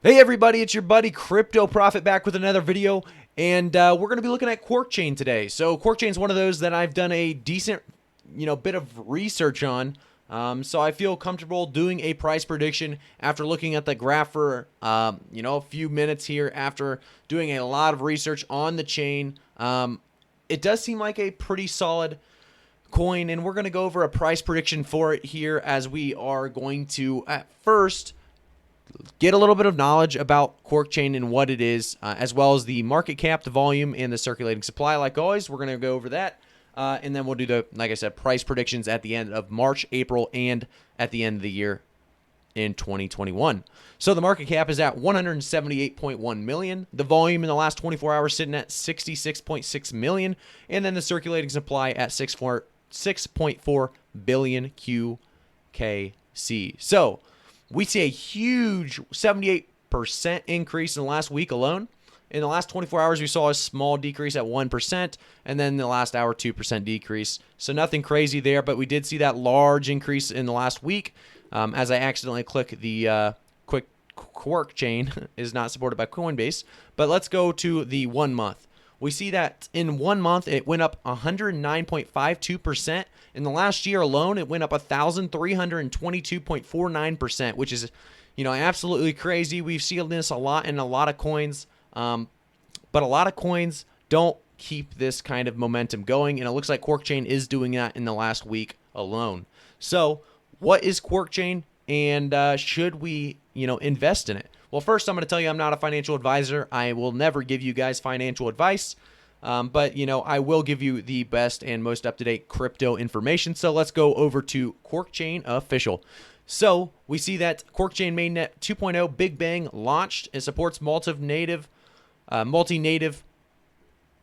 Hey everybody, it's your buddy Crypto Profit back with another video, and we're going to be looking at QuarkChain today. So QuarkChain is one of those that I've done a decent, bit of research on. So I feel comfortable doing a price prediction after looking at the graph for, a few minutes here after doing a lot of research on the chain. It does seem like a pretty solid coin, and we're going to go over a price prediction for it here as we are going to, at first, get a little bit of knowledge about QuarkChain and what it is, as well as the market cap, the volume, and the circulating supply. Like always, we're going to go over that, and then we'll do the, like I said, price predictions at the end of March, April, and at the end of the year in 2021. So the market cap is at 178.1 million. The volume in the last 24 hours sitting at 66.6 million, and then the circulating supply at 6.4 billion QKC. So we see a huge 78% increase in the last week alone. In the last 24 hours, we saw a small decrease at 1%, and then in the last hour, 2% decrease. So nothing crazy there, but we did see that large increase in the last week. As I accidentally click the quick QuarkChain is not supported by Coinbase, but let's go to the 1 month. We see that in 1 month, it went up 109.52%. In the last year alone, it went up 1,322.49%, which is, absolutely crazy. We've seen this a lot in a lot of coins, but a lot of coins don't keep this kind of momentum going, and it looks like QuarkChain is doing that in the last week alone. So what is QuarkChain, and should we, invest in it? Well, first, I'm going to tell you I'm not a financial advisor. I will never give you guys financial advice, but, I will give you the best and most up-to-date crypto information. So let's go over to QuarkChain Official. So we see that QuarkChain Mainnet 2.0 Big Bang launched. It supports multi-native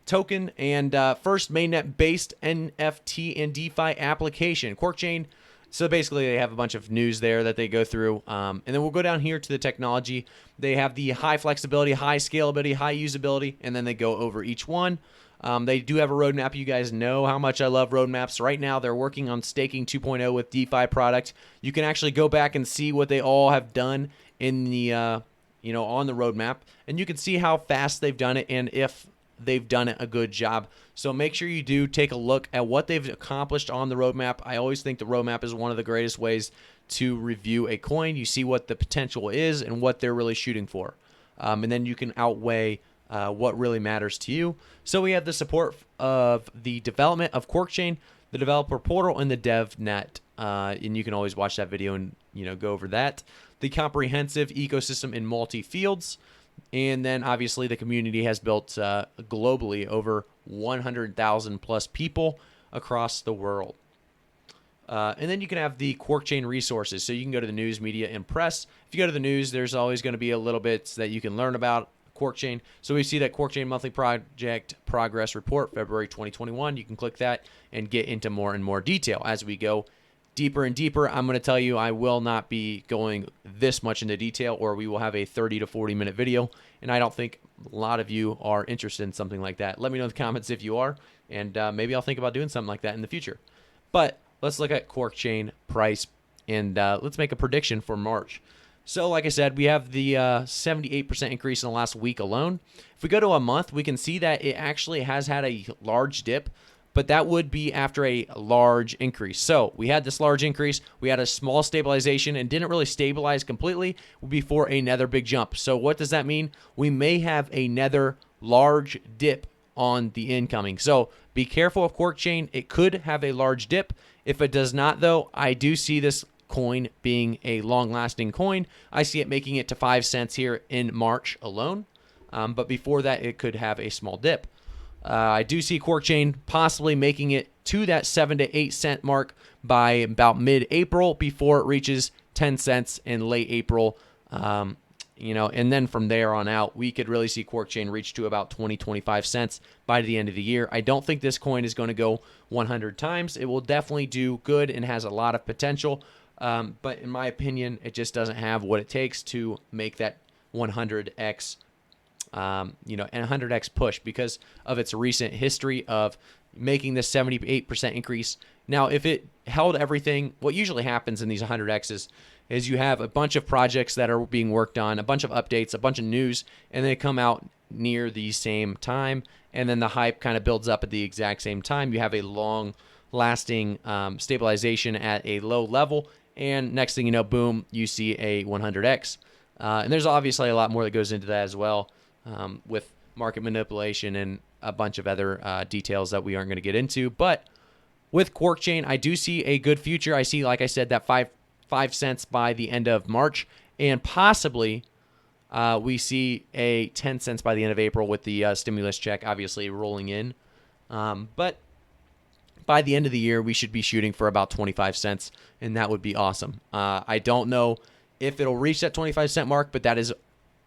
token and first mainnet-based NFT and DeFi application. QuarkChain. So basically, they have a bunch of news there that they go through. And then we'll go down here to the technology. They have the high flexibility, high scalability, high usability, and then they go over each one. They do have a roadmap. You guys know how much I love roadmaps. Right now, they're working on staking 2.0 with DeFi product. You can actually go back and see what they all have done in the, on the roadmap. And you can see how fast they've done it and if they've done a good job. So make sure you do take a look at what they've accomplished on the roadmap. I always think the roadmap is one of the greatest ways to review a coin. You see what the potential is and what they're really shooting for. And then you can outweigh what really matters to you. So we have the support of the development of QuarkChain, the developer portal, and the DevNet. And you can always watch that video and go over that. The comprehensive ecosystem in multi-fields. And then obviously the community has built globally over 100,000 plus people across the world. And then you can have the QuarkChain Resources. So you can go to the news, media, and press. If you go to the news, there's always going to be a little bit that you can learn about QuarkChain. So we see that QuarkChain Monthly Project Progress Report, February 2021. You can click that and get into more and more detail as we go deeper and deeper. I'm going to tell you I will not be going this much into detail, or we will have a 30 to 40 minute video, and I don't think a lot of you are interested in something like that. Let me know in the comments if you are, and maybe I'll think about doing something like that in the future. But let's look at QuarkChain price, and let's make a prediction for March. So like I said, we have the 78% increase in the last week alone. If we go to a month, we can see that it actually has had a large dip, but that would be after a large increase. So we had this large increase, we had a small stabilization, and didn't really stabilize completely before another big jump. So what does that mean? We may have another large dip on the incoming. So be careful of QuarkChain. It could have a large dip. If it does not, though, I do see this coin being a long-lasting coin. I see it making it to 5 cents here in March alone. But before that, it could have a small dip. I do see QuarkChain possibly making it to that 7 to 8 cent mark by about mid-April before it reaches 10 cents in late April. And then from there on out, we could really see QuarkChain reach to about 20-25 cents by the end of the year. I don't think this coin is going to go 100 times. It will definitely do good and has a lot of potential. But in my opinion, it just doesn't have what it takes to make that 100x and 100x push because of its recent history of making this 78% increase. Now, if it held everything, what usually happens in these 100x's is you have a bunch of projects that are being worked on, a bunch of updates, a bunch of news, and they come out near the same time, and then the hype kind of builds up at the exact same time. You have a long lasting stabilization at a low level, and next thing you know, boom, you see a 100x. And there's obviously a lot more that goes into that as well, with market manipulation and a bunch of other details that we aren't going to get into. But with QuarkChain, I do see a good future. I see, like I said, that 5 cents by the end of March, and possibly we see a 10 cents by the end of April with the stimulus check obviously rolling in. But by the end of the year, we should be shooting for about 25 cents, and that would be awesome. I don't know if it'll reach that 25-cent mark, but that is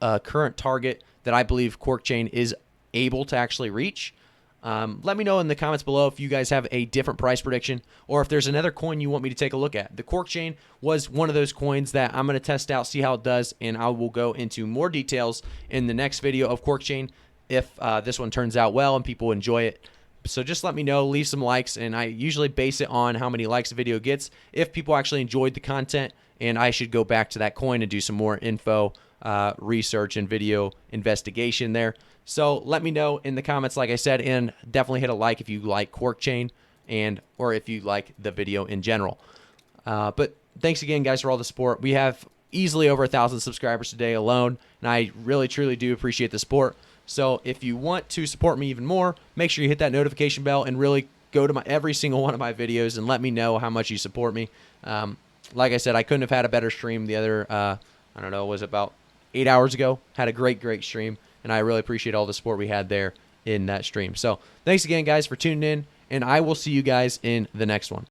a current target that I believe QuarkChain is able to actually reach. Let me know in the comments below if you guys have a different price prediction, or if there's another coin you want me to take a look at. The QuarkChain was one of those coins that I'm going to test out, see how it does, and I will go into more details in the next video of QuarkChain if this one turns out well and people enjoy it. So just let me know, leave some likes, and I usually base it on how many likes a video gets. If people actually enjoyed the content, and I should go back to that coin and do some more info, research, and video investigation there. So let me know in the comments, like I said, and definitely hit a like if you like QuarkChain or if you like the video in general. But thanks again, guys, for all the support. We have easily over 1,000 subscribers today alone, and I really, truly do appreciate the support. So if you want to support me even more, make sure you hit that notification bell and really go to every single one of my videos and let me know how much you support me. Like I said, I couldn't have had a better stream the other, I don't know, was about 8 hours ago. Had a great stream, and I really appreciate all the support we had there in that stream. So thanks again, guys, for tuning in, and I will see you guys in the next one.